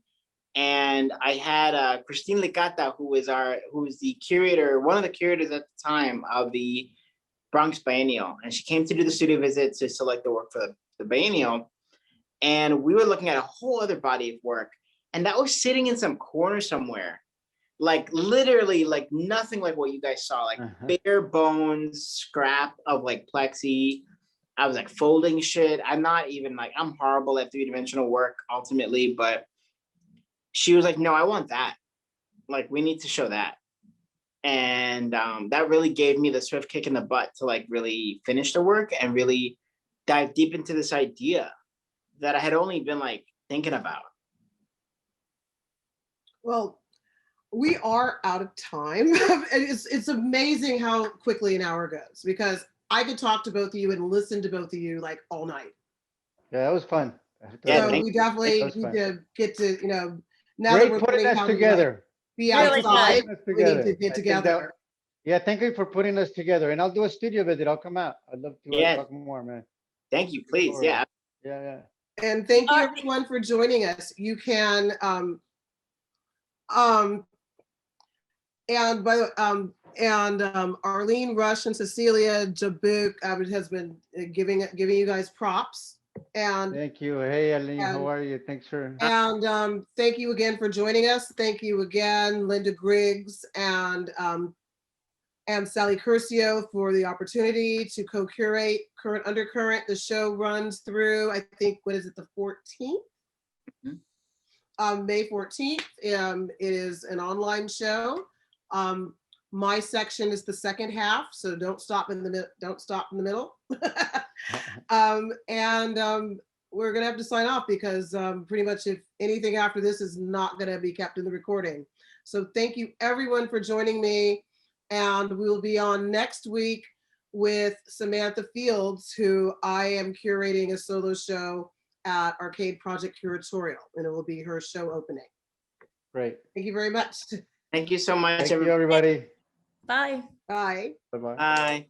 And I had Christine Licata, who was the curator, one of the curators at the time of the Bronx Biennial. And she came to do the studio visit to select the work for the Biennial. And we were looking at a whole other body of work. And that was sitting in some corner somewhere. Like literally like nothing like what you guys saw, like bare bones scrap of like plexi. I was like folding shit. I'm not even like, I'm horrible at 3-dimensional work ultimately, but she was like, no, I want that. Like, we need to show that. And that really gave me the swift kick in the butt to like really finish the work and really dive deep into this idea that I had only been like thinking about. Well, we are out of time. And it's amazing how quickly an hour goes, because I could talk to both of you and listen to both of you like all night. Yeah, that was fun. Yeah, So thank we definitely That was need fun. to get to, you know, now Great that we're putting learning us how to like, together. be Really outside, Putting us we need to together. get I think together. Yeah, thank you for putting us together. And I'll do a studio visit. I'll come out. I'd love to Yeah. talk more, man. Thank you, please. Sure. Yeah. Yeah. And thank you everyone for joining us. You can and by the Arlene, Rush, and Cecilia Jabuk has been giving you guys props. And Thank you. Hey, Aline, how are you? Thanks for. and thank you again for joining us. Thank you again, Linda Griggs and Sally Curcio for the opportunity to co-curate Current Undercurrent. The show runs through, I think, what is it, the 14th? May 14th. It is an online show. My section is the second half, so don't stop in the middle. We're gonna have to sign off because pretty much if anything after this is not gonna be kept in the recording. So thank you everyone for joining me, and we will be on next week with Samantha Fields, who I am curating a solo show at Arcade Project Curatorial, and it will be her show opening. Great. Thank you very much. Thank you so much. Thank you, everybody. Bye. Bye. Bye-bye. Bye.